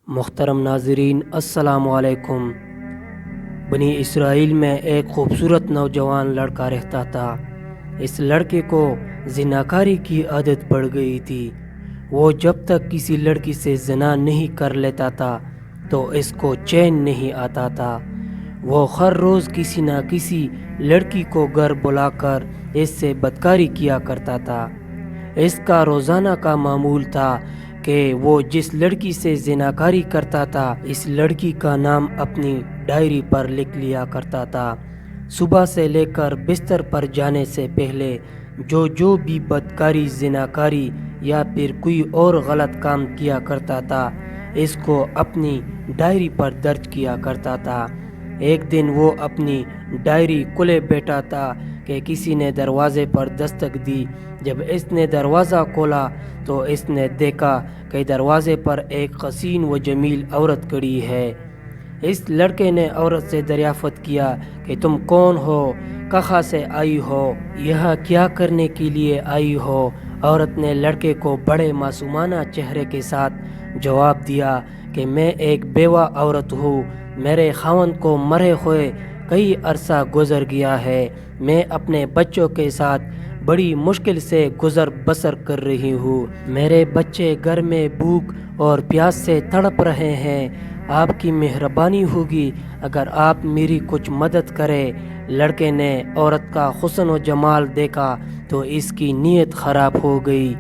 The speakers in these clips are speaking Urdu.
محترم ناظرین السلام علیکم۔ بنی اسرائیل میں ایک خوبصورت نوجوان لڑکا رہتا تھا۔ اس لڑکے کو زناکاری کی عادت پڑ گئی تھی۔ وہ جب تک کسی لڑکی سے زنا نہیں کر لیتا تھا تو اس کو چین نہیں آتا تھا۔ وہ ہر روز کسی نہ کسی لڑکی کو گھر بلا کر اس سے بدکاری کیا کرتا تھا۔ اس کا روزانہ کا معمول تھا کہ وہ جس لڑکی سے زناکاری کرتا تھا اس لڑکی کا نام اپنی ڈائری پر لکھ لیا کرتا تھا۔ صبح سے لے کر بستر پر جانے سے پہلے جو بھی بدکاری، زناکاری یا پھر کوئی اور غلط کام کیا کرتا تھا اس کو اپنی ڈائری پر درج کیا کرتا تھا۔ ایک دن وہ اپنی ڈائری کھولے بیٹھا تھا کہ کسی نے دروازے پر دستک دی۔ جب اس نے دروازہ کھولا تو اس نے دیکھا کہ دروازے پر ایک حسین و جمیل عورت کھڑی ہے۔ اس لڑکے نے عورت سے دریافت کیا کہ تم کون ہو، کہاں سے آئی ہو، یہاں کیا کرنے کے لیے آئی ہو؟ عورت نے لڑکے کو بڑے معصومانہ چہرے کے ساتھ جواب دیا کہ میں ایک بیوہ عورت ہوں، میرے خاوند کو مرے ہوئے کئی عرصہ گزر گیا ہے، میں اپنے بچوں کے ساتھ بڑی مشکل سے گزر بسر کر رہی ہوں، میرے بچے گھر میں بھوک اور پیاس سے تڑپ رہے ہیں، آپ کی مہربانی ہوگی اگر آپ میری کچھ مدد کریں۔ لڑکے نے عورت کا حسن و جمال دیکھا تو اس کی نیت خراب ہو گئی۔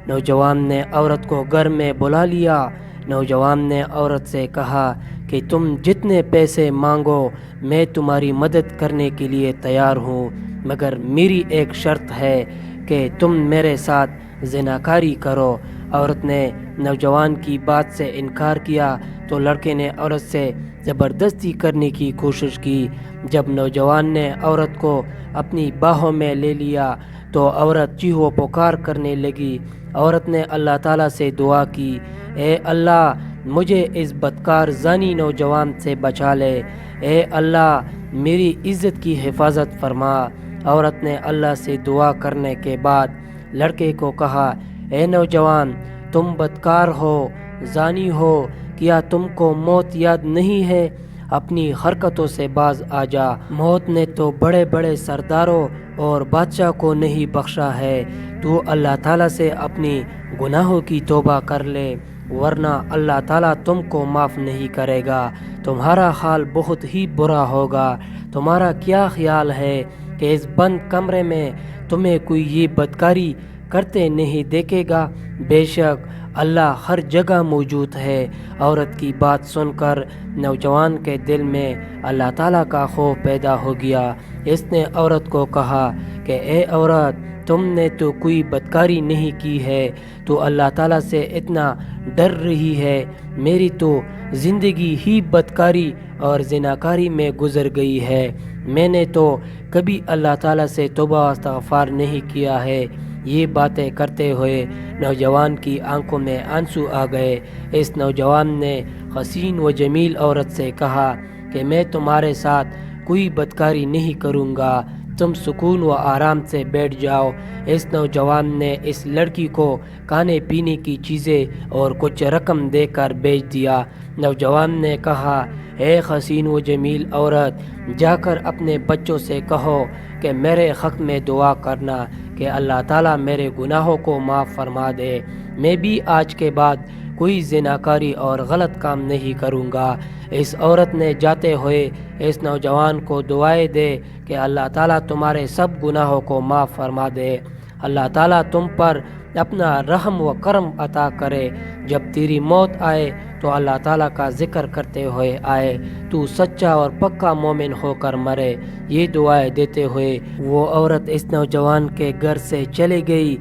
نوجوان نے عورت کو گھر میں بلا لیا۔ نوجوان نے عورت سے کہا کہ تم جتنے پیسے مانگو میں تمہاری مدد کرنے کے لیے تیار ہوں، مگر میری ایک شرط ہے کہ تم میرے ساتھ زناکاری کرو۔ عورت نے نوجوان کی بات سے انکار کیا تو لڑکے نے عورت سے زبردستی کرنے کی کوشش کی۔ جب نوجوان نے عورت کو اپنی باہوں میں لے لیا تو عورت چیخ و پکار کرنے لگی۔ عورت نے اللہ تعالیٰ سے دعا کی، اے اللہ مجھے اس بدکار زانی نوجوان سے بچا لے، اے اللہ میری عزت کی حفاظت فرما۔ عورت نے اللہ سے دعا کرنے کے بعد لڑکے کو کہا، اے نوجوان تم بدکار ہو، زانی ہو، کیا تم کو موت یاد نہیں ہے؟ اپنی حرکتوں سے باز آ جا، موت نے تو بڑے بڑے سرداروں اور بادشاہ کو نہیں بخشا ہے، تو اللہ تعالیٰ سے اپنی گناہوں کی توبہ کر لے ورنہ اللہ تعالیٰ تم کو معاف نہیں کرے گا، تمہارا حال بہت ہی برا ہوگا۔ تمہارا کیا خیال ہے کہ اس بند کمرے میں تمہیں کوئی یہ بدکاری کرتے نہیں دیکھے گا؟ بے شک اللہ ہر جگہ موجود ہے۔ عورت کی بات سن کر نوجوان کے دل میں اللہ تعالیٰ کا خوف پیدا ہو گیا۔ اس نے عورت کو کہا کہ اے عورت تم نے تو کوئی بدکاری نہیں کی ہے، تو اللہ تعالیٰ سے اتنا ڈر رہی ہے، میری تو زندگی ہی بدکاری اور زناکاری میں گزر گئی ہے، میں نے تو کبھی اللہ تعالیٰ سے توبہ و استغفار نہیں کیا ہے۔ یہ باتیں کرتے ہوئے نوجوان کی آنکھوں میں آنسو آ گئے۔ اس نوجوان نے حسین و جمیل عورت سے کہا کہ میں تمہارے ساتھ کوئی بدکاری نہیں کروں گا، تم سکون و آرام سے بیٹھ جاؤ۔ اس نوجوان نے اس لڑکی کو کھانے پینے کی چیزیں اور کچھ رقم دے کر بھیج دیا۔ نوجوان نے کہا، اے حسین و جمیل عورت جا کر اپنے بچوں سے کہو کہ میرے حق میں دعا کرنا کہ اللہ تعالیٰ میرے گناہوں کو معاف فرما دے، میں بھی آج کے بعد کوئی زناکاری اور غلط کام نہیں کروں گا۔ اس عورت نے جاتے ہوئے اس نوجوان کو دعائیں دے کہ اللہ تعالیٰ تمہارے سب گناہوں کو معاف فرما دے، اللہ تعالیٰ تم پر اپنا رحم و کرم عطا کرے، جب تیری موت آئے تو اللہ تعالیٰ کا ذکر کرتے ہوئے آئے، تو سچا اور پکا مومن ہو کر مرے۔ یہ دعائیں دیتے ہوئے وہ عورت اس نوجوان کے گھر سے چلی گئی۔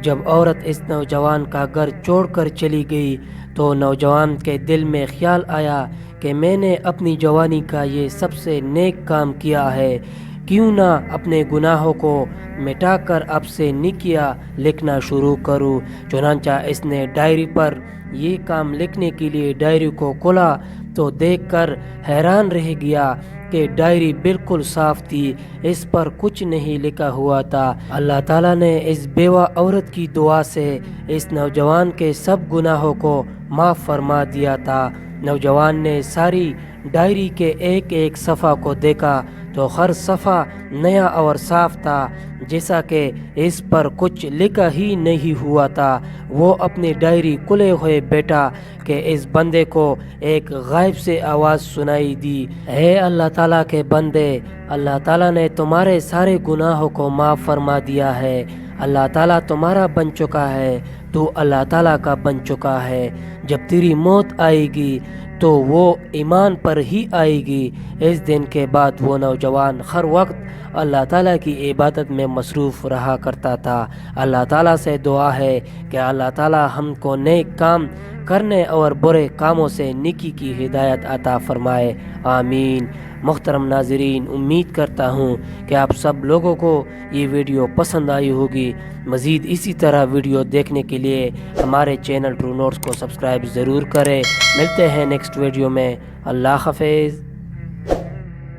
جب عورت اس نوجوان کا گھر چھوڑ کر چلی گئی تو نوجوان کے دل میں خیال آیا کہ میں نے اپنی جوانی کا یہ سب سے نیک کام کیا ہے، کیوں نہ اپنے گناہوں کو مٹا کر اب سے نیکیاں لکھنا شروع کروں۔ چنانچہ اس نے ڈائری پر یہ کام لکھنے کے لیے ڈائری کو کھولا تو دیکھ کر حیران رہ گیا کہ ڈائری بالکل صاف تھی، اس پر کچھ نہیں لکھا ہوا تھا۔ اللہ تعالیٰ نے اس بیوہ عورت کی دعا سے اس نوجوان کے سب گناہوں کو معاف فرما دیا تھا۔ نوجوان نے ساری ڈائری کے ایک ایک صفحہ کو دیکھا تو ہر صفحہ نیا اور صاف تھا، جیسا کہ اس پر کچھ لکھا ہی نہیں ہوا تھا۔ وہ اپنی ڈائری کھلے ہوئے بیٹھا کہ اس بندے کو ایک غائب سے آواز سنائی دی، اے اللہ تعالیٰ کے بندے، اللہ تعالیٰ نے تمہارے سارے گناہوں کو معاف فرما دیا ہے، اللہ تعالیٰ تمہارا بن چکا ہے، تو اللہ تعالیٰ کا بن چکا ہے۔ جب تیری موت آئے گی تو وہ ایمان پر ہی آئے گی۔ اس دن کے بعد وہ نوجوان ہر وقت اللہ تعالیٰ کی عبادت میں مصروف رہا کرتا تھا۔ اللہ تعالیٰ سے دعا ہے کہ اللہ تعالیٰ ہم کو نیک کام کرنے اور برے کاموں سے نیکی کی ہدایت عطا فرمائے، آمین۔ محترم ناظرین، امید کرتا ہوں کہ آپ سب لوگوں کو یہ ویڈیو پسند آئی ہوگی۔ مزید اسی طرح ویڈیو دیکھنے کے لیے ہمارے چینل ٹرو نوٹس کو سبسکرائب ضرور کریں۔ ملتے ہیں نیکسٹ ویڈیو میں، اللہ حافظ۔